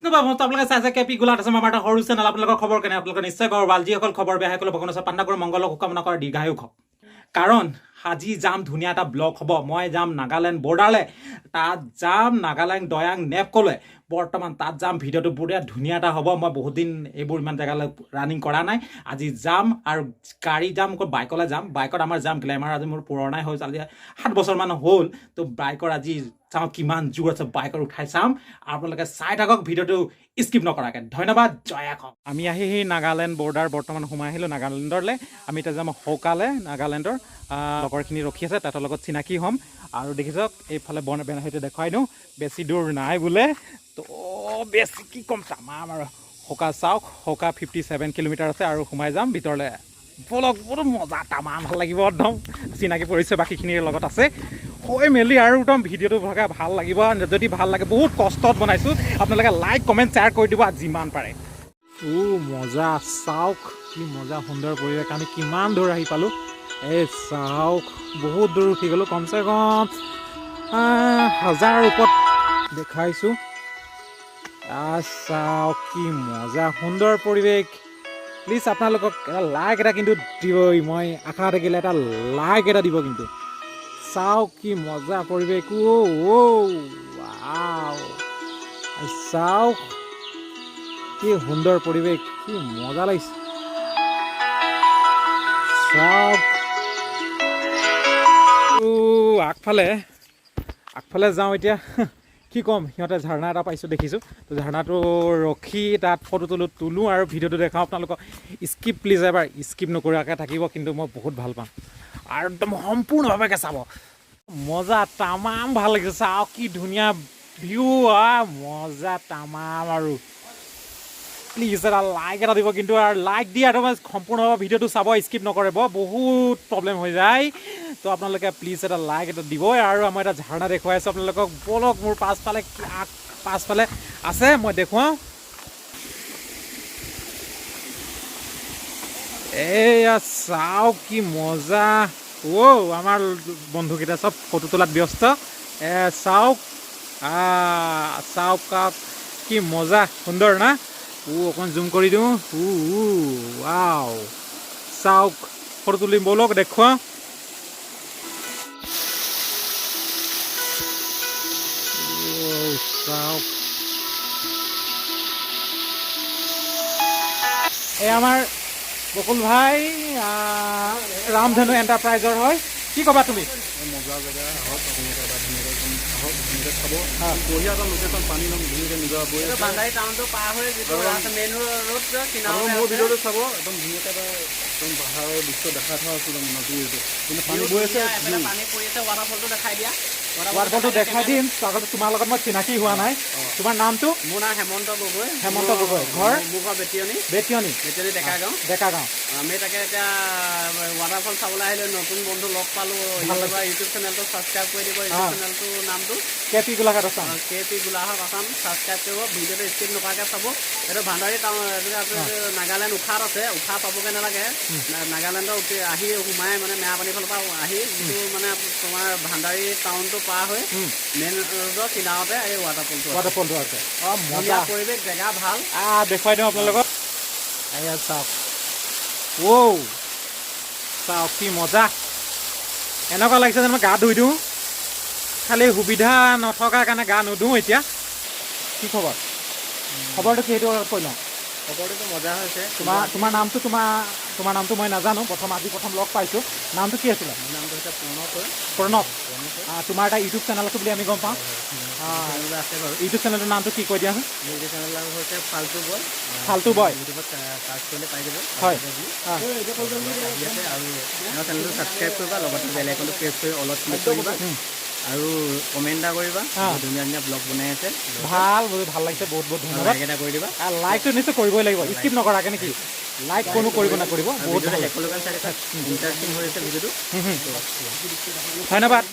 আপোনালোকে চাইছে কেপি গোলাঘাট আছাম আমাৰ এটা সৰু চেনেল আপোনালোকৰ খবৰ কেনে আপোনালোকে নিশ্চয় খবৰ ভাল যিসকল খবৰ বেয়া সকলো ভগৱানৰ ওচৰত প্ৰাৰ্থনা কৰি মংগলক কামনা কৰে দীৰ্ঘায়ু হওক কাৰণ আজি যাম ধুনীয়া এটা ব্লগ হ'ব মই যাম নাগালেণ্ড বৰ্ডাৰলৈ তাত যাম নাগালেণ্ড দয়াং নেপকলৈ বৰ্তমান তাত যাম ভিডিঅ'টো বঢ়িয়া ধুনীয়া এটা হ'ব মই বহুত দিন এইবোৰ ইমান জেগালৈ ৰানিং কৰা নাই আজি যাম আৰু গাড়ী যাম বাইকলৈ যাম বাইকত আমাৰ যাম গ্লেমাৰ আজি মোৰ পুৰণাই হৈ আজি 7 বছৰমান হ'ল তো বাইকৰ আজি চাওঁ কিমান জোৰ আছে বাইকৰ উঠাই চাম আপোনালোকে চাই থাকক ভিডিঅ'টো স্কিপ নকৰাকৈ ধন্যবাদ জয় হওক আমি আহি সেই নাগালেণ্ড বৰ্ডাৰ বৰ্তমান সোমাই আহিলোঁ নাগালেণ্ডলৈ আমি এতিয়া যাম হৌকালৈ নাগালেণ্ডৰ লগৰখিনি ৰখি আছে তাহাঁতৰ লগত চিনাকি হ'ম আৰু দেখি চাওক এইফালে বেনাহৈতে দেখুৱাই দিওঁ বেছি দূৰ নাই বোলে তো বেছি কি ক'ম তামাম আৰু হৌকা চাওক হৌকা 57 কিলোমিটাৰ আছে আৰু সোমাই যাম ভিতৰলৈ বলক বহুত মজা তামাম ভাল লাগিব একদম চিনাকি পৰিচয় বাকীখিনিৰ লগত আছে হৈ মেলি আৰু একদম ভিডিঅ'টো ভাল লাগিব যদি ভাল লাগে বহুত কষ্টত বনাইছোঁ আপোনালোকে লাইক কমেণ্ট শ্বেয়াৰ কৰি দিব যিমান পাৰে মজা চাওক কি মজা সুন্দৰ পৰিৱেশ আমি কিমান দূৰ আহি পালোঁ এই চাওক বহুত দূৰ উঠি গ'লোঁ কমচে কম 1000 ওপৰত দেখাইছোঁ চাওক কি মজা সুন্দৰ পৰিৱেশ প্লিজ আপোনালোকক এটা লাইক এটা কিন্তু দিবই মই আশা থাকিলে এটা লাইক এটা দিব কিন্তু চাওক কি মজা পৰিৱেশ চাওক কি সুন্দৰ পৰিৱেশ কি মজা লাগিছে চাওক আগফালে যাওঁ এতিয়া কি ক'ম সিহঁতে ঝাৰণা এটা পাইছোঁ দেখিছোঁ তো ঝাৰণাটো ৰখি তাত ফটো তোলোঁ আৰু ভিডিঅ'টো দেখাওঁ আপোনালোকক স্কিপ প্লিজ এবাৰ স্কিপ নকৰাকৈ থাকিব কিন্তু মই বহুত ভাল পাম আৰু একদম সম্পূৰ্ণভাৱে চাব মজা তামাম ভাল লাগিছে চাওক কি ধুনীয়া ভিউ মজা তামাম আৰু প্লিজ এটা লাইক এটা দিব কিন্তু আৰু লাইক দি আৰু সম্পূৰ্ণভাৱে ভিডিঅ'টো চাব স্কিপ নকৰিব বহুত প্ৰব্লেম হৈ যায় তো আপোনালোকে প্লিজ এটা লাইক এটা দিবই আৰু মই এটা ঝাৰণা দেখুৱাই আছোঁ আপোনালোকক বলক মোৰ পাছফালে আছে মই দেখুৱাওঁ এয়া চাওক কি মজা আমাৰ বন্ধুকেইটা চব ফটো তোলাত ব্যস্ত চাওক চাওক কি মজা সুন্দৰ না অকণ জুম কৰি দিওঁ চাওক ফটো তুলিম বলক দেখুৱাওঁ চাওক এই আমাৰ বকুল ভাই ৰামধেনু এণ্টাৰপ্ৰাইজৰ হয় কি ক'বা তুমি মজা জেগা আহক ধুনীয়াকৈ চাব বঢ়িয়া এটা লোকেশ্যন পানী নাম ধুনীয়াকৈ নিজৰ বান্দাৰী টাউনটো পাৰ হৈ যিটো মেইন ৰোড মোৰ ভিডিঅ'টো চাব একদম ধুনীয়াকৈ এটা একদম পাহাৰৰ দৃশ্য দেখাই থোৱা আছিলে নদীটো কিন্তু পানী বৈ আছে পানী পৰি আছে ৱাটাৰফলটো দেখাই দিয়া ৱাটাৰফলটো দেখাই দিম আগতে তোমাৰ লগত মই চিনাকি হোৱা নাই তোমাৰ নামটো মোৰ নাম হেমন্ত গগৈ ঘৰ মোৰ ঘৰ বেটিয়নি ডেকা গাঁও আমি তাকে এতিয়া ৱাটাৰফল চাবলৈ আহিলোঁ নতুন বন্ধু লগ পালোঁ ইউটিউব চেনেলটো ছাবস্ক্ৰাইব কৰি দিব ইউটিউব চেনেলটোৰ নামটো কেপি গোলাঘাট আছাম ছাবস্ক্ৰাইব কৰিব ভিডিঅ'টো স্কিপ নকৰাকৈ চাব এইটো ভাণ্ডাৰী টাউন নাগালেণ্ড উশাত আছে উশাহ পাবগৈ নালাগে নাগালেণ্ডৰ আহি সোমাই মানে মেৰাপানীৰ ফালৰ পৰা আহি যিটো মানে তোমাৰ ভাণ্ডাৰী টাউনটো পাৰ হৈ মেইন ৰোডৰ কিনাৰতে এই ৱাটাৰফলটো আছে মজা পৰিৱেশ জেগা ভাল দেখুৱাই দিওঁ আপোনালোকক চাওক চাওক কি মজা এনেকুৱা লাগিছে যেন মই গা ধুই দিওঁ খালি সুবিধা নথকাৰ কাৰণে গা নুধুওঁ এতিয়া কি খবৰটো কি সেইটো কৈ লওঁ খবৰটোতো মজা হৈছে তোমাৰ নামটো তোমাৰ নামটো মই নাজানো আজি প্ৰথম লগ পাইছোঁ নামটো কি আছিলে মোৰ নামটো হৈছে প্ৰণৱ তোমাৰ এটা ইউটিউব চেনেল আছে বুলি আমি গম পাওঁ আছে বাৰু ইউটিউব চেনেলটোৰ নামটো কি কৈ দিয়াচোন ইউটিউব চেনেলৰ নাম হৈছে ফাল্টু বয় ইউটিউবত চাৰ্চ কৰিলে পাই যাব হয় আৰু চেনেলটো ছাবস্ক্ৰাইব কৰিবা লগতে বেল আইকনটো প্ৰেছ কৰি অলপ ক্লিক কৰিবা আৰু কমেণ্ট এটা কৰিবা ধুনীয়া ধুনীয়া ব্লগ বনাই আছে ভাল লাগিছে বহুত ধন্যবাদ লাইক এটা কৰি দিবা লাইকটো নিশ্চয় কৰিবই লাগিব স্কিপ নকৰাকৈ নেকি লাইক কোনো কৰিব নকৰিব বহুত ইণ্টাৰেষ্টিং হৈ আছে ভিডিঅ'টো ধন্যবাদ